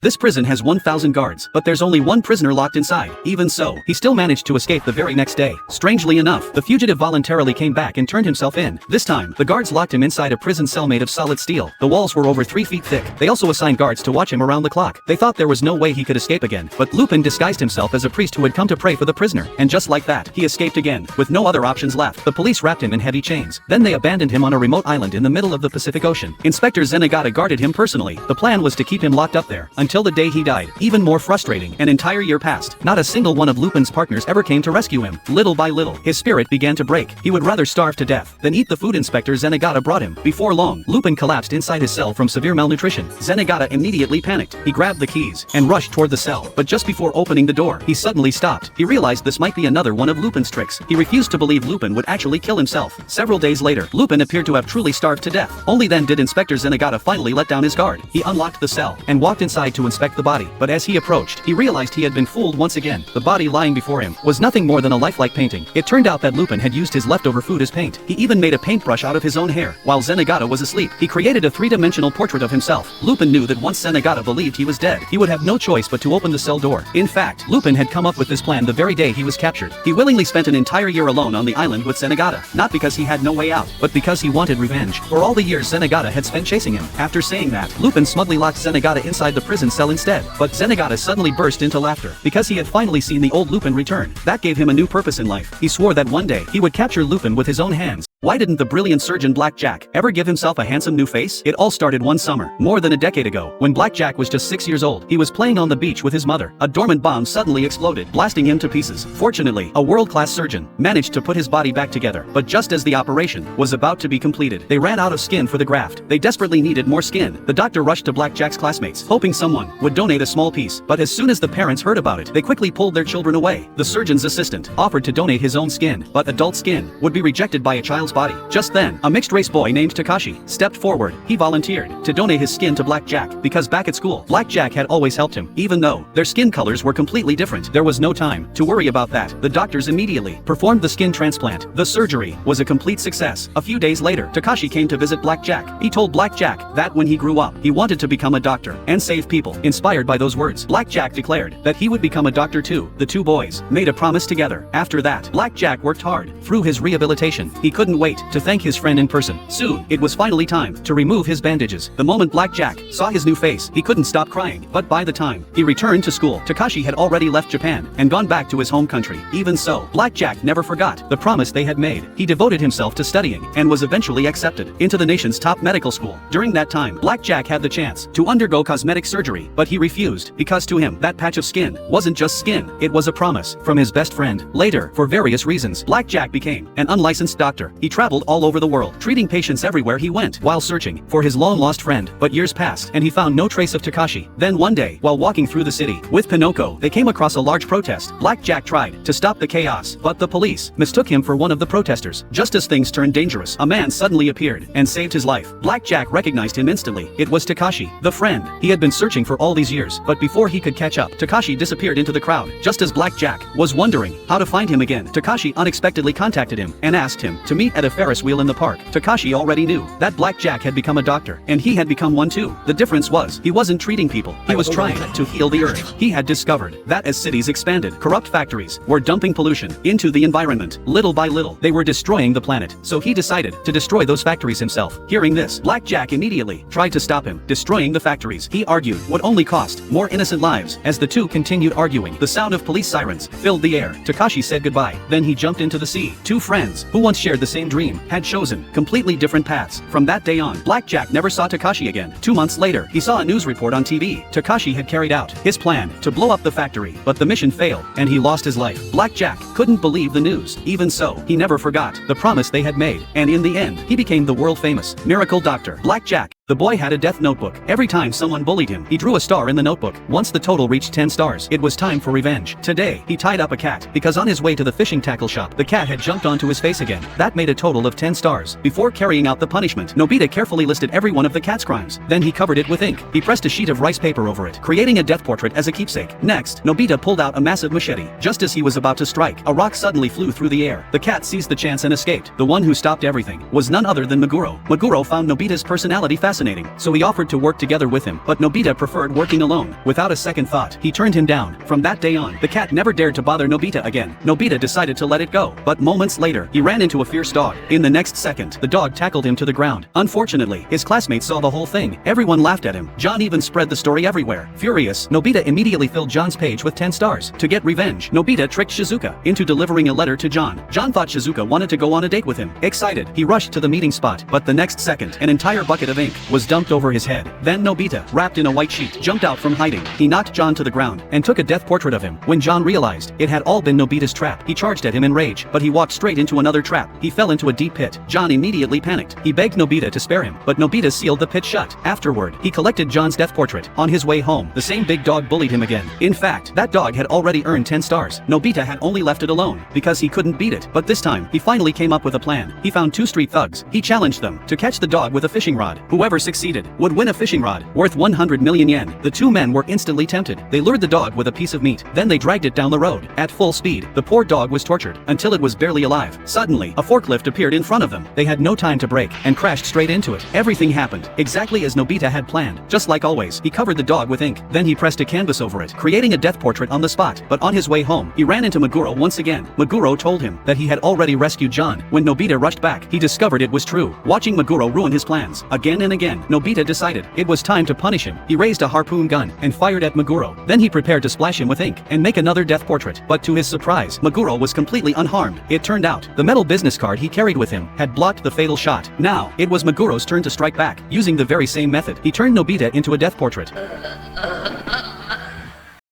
This prison has 1,000 guards, but there's only one prisoner locked inside. Even so, he still managed to escape the very next day. Strangely enough, the fugitive voluntarily came back and turned himself in. This time, the guards locked him inside a prison cell made of solid steel. The walls were over 3 feet thick. They also assigned guards to watch him around the clock. They thought there was no way he could escape again, but Lupin disguised himself as a priest who had come to pray for the prisoner, and just like that, he escaped again. With no other options left, the police wrapped him in heavy chains. Then they abandoned him on a remote island in the middle of the Pacific Ocean. Inspector Zenigata guarded him personally. The plan was to keep him locked up there until the day he died. Even more frustrating, an entire year passed. Not a single one of Lupin's partners ever came to rescue him. Little by little, his spirit began to break. He would rather starve to death than eat the food Inspector Zenigata brought him. Before long, Lupin collapsed inside his cell from severe malnutrition. Zenigata immediately panicked. He grabbed the keys and rushed toward the cell, but just before opening the door, he suddenly stopped. He realized this might be another one of Lupin's tricks. He refused to believe Lupin would actually kill himself. Several days later, Lupin appeared to have truly starved to death. Only then did Inspector Zenigata finally let down his guard. He unlocked the cell and walked inside to inspect the body, but as he approached, he realized he had been fooled once again. The body lying before him was nothing more than a lifelike painting. It turned out that Lupin had used his leftover food as paint. He even made a paintbrush out of his own hair. While Zenigata was asleep, he created a three-dimensional portrait of himself. Lupin knew that once Zenigata believed he was dead, he would have no choice but to open the cell door. In fact, Lupin had come up with this plan the very day he was captured. He willingly spent an entire year alone on the island with Zenigata, not because he had no way out, but because he wanted revenge for all the years Zenigata had spent chasing him. After saying that, Lupin smugly locked Zenigata inside the prison cell instead. But Zenigata suddenly burst into laughter because he had finally seen the old Lupin return. That gave him a new purpose in life. He swore that one day he would capture Lupin with his own hands. Why didn't the brilliant surgeon Blackjack ever give himself a handsome new face? It all started one summer, more than a decade ago, when Blackjack was just 6 years old. He was playing on the beach with his mother. A dormant bomb suddenly exploded, blasting him to pieces. Fortunately, a world-class surgeon managed to put his body back together, but just as the operation was about to be completed, they ran out of skin for the graft. They desperately needed more skin. The doctor rushed to Blackjack's classmates, hoping someone would donate a small piece, but as soon as the parents heard about it, they quickly pulled their children away. The surgeon's assistant offered to donate his own skin, but adult skin would be rejected by a child's body. Just then, a mixed-race boy named Takashi stepped forward. He volunteered to donate his skin to Blackjack because back at school, Blackjack had always helped him. Even though their skin colors were completely different, there was no time to worry about that. The doctors immediately performed the skin transplant. The surgery was a complete success. A few days later, Takashi came to visit Blackjack. He told Blackjack that when he grew up, he wanted to become a doctor and save people. Inspired by those words, Blackjack declared that he would become a doctor too. The two boys made a promise together. After that, Blackjack worked hard through his rehabilitation. He couldn't wait to thank his friend in person. Soon, it was finally time to remove his bandages. The moment Blackjack saw his new face, he couldn't stop crying. But by the time he returned to school, Takashi had already left Japan and gone back to his home country. Even so, Blackjack never forgot the promise they had made. He devoted himself to studying and was eventually accepted into the nation's top medical school. During that time, Blackjack had the chance to undergo cosmetic surgery, but he refused because to him, that patch of skin wasn't just skin, it was a promise from his best friend. Later, for various reasons, Blackjack became an unlicensed doctor. He traveled all over the world, treating patients everywhere he went while searching for his long-lost friend. But years passed, and he found no trace of Takashi. Then one day, while walking through the city with Pinocchio, they came across a large protest. Blackjack tried to stop the chaos, but the police mistook him for one of the protesters. Just as things turned dangerous, a man suddenly appeared and saved his life. Blackjack recognized him instantly. It was Takashi, the friend he had been searching for all these years. But before he could catch up, Takashi disappeared into the crowd. Just as Blackjack was wondering how to find him again, Takashi unexpectedly contacted him and asked him to meet at a Ferris wheel in the park. Takashi already knew that Blackjack had become a doctor, and he had become one too. The difference was, he wasn't treating people, he was trying to heal the earth. He had discovered that as cities expanded, corrupt factories were dumping pollution into the environment. Little by little, they were destroying the planet, so he decided to destroy those factories himself. Hearing this, Blackjack immediately tried to stop him. Destroying the factories, he argued, would only cost more innocent lives. As the two continued arguing, the sound of police sirens filled the air. Takashi said goodbye, then he jumped into the sea. Two friends, who once shared the same dream, had chosen completely different paths. From that day on, Blackjack never saw Takashi again. 2 months later, he saw a news report on TV. Takashi had carried out his plan to blow up the factory, but the mission failed, and he lost his life. Blackjack couldn't believe the news. Even so, he never forgot the promise they had made, and in the end, he became the world-famous miracle doctor. Blackjack. The boy had a death notebook. Every time someone bullied him, he drew a star in the notebook. Once the total reached 10 stars, it was time for revenge. Today, he tied up a cat, because on his way to the fishing tackle shop, the cat had jumped onto his face again. That made a total of 10 stars. Before carrying out the punishment, Novita carefully listed every one of the cat's crimes. Then he covered it with ink. He pressed a sheet of rice paper over it, creating a death portrait as a keepsake. Next, Novita pulled out a massive machete. Just as he was about to strike, a rock suddenly flew through the air. The cat seized the chance and escaped. The one who stopped everything was none other than Meguro. Meguro found Nobita's personality fascinating. fascinating, so he offered to work together with him, but Nobita preferred working alone. Without a second thought, he turned him down. From that day on, the cat never dared to bother Nobita again. Nobita decided to let it go, but moments later, he ran into a fierce dog. In the next second, the dog tackled him to the ground. Unfortunately, his classmates saw the whole thing. Everyone laughed at him. John even spread the story everywhere. Furious, Nobita immediately filled John's page with 10 stars. To get revenge, Nobita tricked Shizuka into delivering a letter to John. John thought Shizuka wanted to go on a date with him. Excited, he rushed to the meeting spot, but the next second, an entire bucket of ink was dumped over his head. Then Nobita, wrapped in a white sheet, jumped out from hiding. He knocked John to the ground and took a death portrait of him. When John realized it had all been Nobita's trap, he charged at him in rage, but he walked straight into another trap. He fell into a deep pit. John immediately panicked. He begged Nobita to spare him, but Nobita sealed the pit shut. Afterward, he collected John's death portrait. On his way home, the same big dog bullied him again. In fact, that dog had already earned 10 stars. Nobita had only left it alone because he couldn't beat it. But this time, he finally came up with a plan. He found 2 street thugs. He challenged them to catch the dog with a fishing rod. Whoever succeeded would win a fishing rod worth 100 million yen. The 2 men were instantly tempted. They lured the dog with a piece of meat. Then they dragged it down the road. At full speed, the poor dog was tortured until it was barely alive. Suddenly, a forklift appeared in front of them. They had no time to brake and crashed straight into it. Everything happened exactly as Nobita had planned. Just like always, he covered the dog with ink. Then he pressed a canvas over it, creating a death portrait on the spot. But on his way home, he ran into Meguro once again. Meguro told him that he had already rescued John. When Nobita rushed back, he discovered it was true. Watching Meguro ruin his plans again and again, Nobita decided it was time to punish him. He raised a harpoon gun and fired at Meguro. Then he prepared to splash him with ink and make another death portrait. But to his surprise, Meguro was completely unharmed. It turned out, the metal business card he carried with him had blocked the fatal shot. Now, it was Meguro's turn to strike back. Using the very same method, he turned Nobita into a death portrait.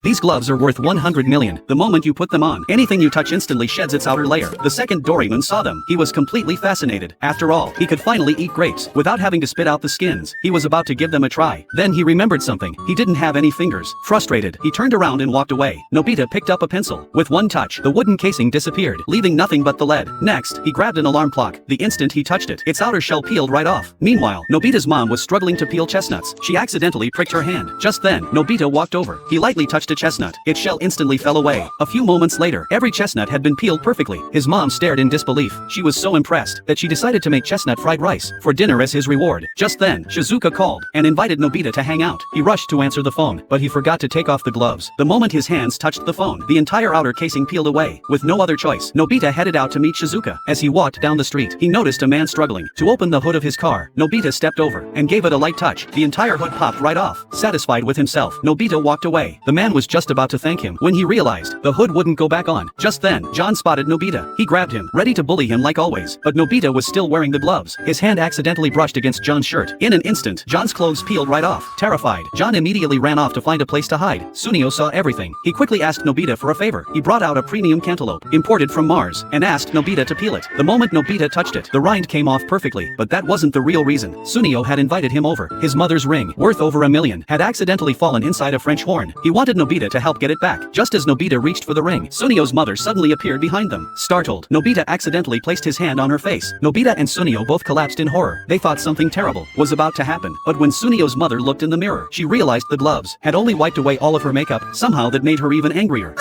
These gloves are worth 100 million. The moment you put them on, anything you touch instantly sheds its outer layer. The second Doraemon saw them, he was completely fascinated. After all, he could finally eat grapes without having to spit out the skins. He was about to give them a try. Then he remembered something. He didn't have any fingers. Frustrated, he turned around and walked away. Nobita picked up a pencil. With one touch, the wooden casing disappeared, leaving nothing but the lead. Next, he grabbed an alarm clock. The instant he touched it, its outer shell peeled right off. Meanwhile, Nobita's mom was struggling to peel chestnuts. She accidentally pricked her hand. Just then, Nobita walked over. He lightly touched a chestnut. Its shell instantly fell away. A few moments later, every chestnut had been peeled perfectly. His mom stared in disbelief. She was so impressed that she decided to make chestnut fried rice for dinner as his reward. Just then, Shizuka called and invited Nobita to hang out. He rushed to answer the phone, but he forgot to take off the gloves. The moment his hands touched the phone, the entire outer casing peeled away. With no other choice, Nobita headed out to meet Shizuka. As he walked down the street, he noticed a man struggling to open the hood of his car. Nobita stepped over and gave it a light touch. The entire hood popped right off. Satisfied with himself, Nobita walked away. The man was just about to thank him when he realized the hood wouldn't go back on. Just then, John spotted Nobita. He grabbed him, ready to bully him like always, but Nobita was still wearing the gloves. His hand accidentally brushed against John's shirt. In an instant, John's clothes peeled right off. Terrified, John immediately ran off to find a place to hide. Sunio saw everything. He quickly asked Nobita for a favor. He brought out a premium cantaloupe, imported from Mars, and asked Nobita to peel it. The moment Nobita touched it, the rind came off perfectly, but that wasn't the real reason. Sunio had invited him over. His mother's ring, worth over $1 million, had accidentally fallen inside a French horn. He wanted Nobita to help get it back. Just as Nobita reached for the ring, Sunio's mother suddenly appeared behind them. Startled, Nobita accidentally placed his hand on her face. Nobita and Sunio both collapsed in horror. They thought something terrible was about to happen. But when Sunio's mother looked in the mirror, she realized the gloves had only wiped away all of her makeup. Somehow that made her even angrier.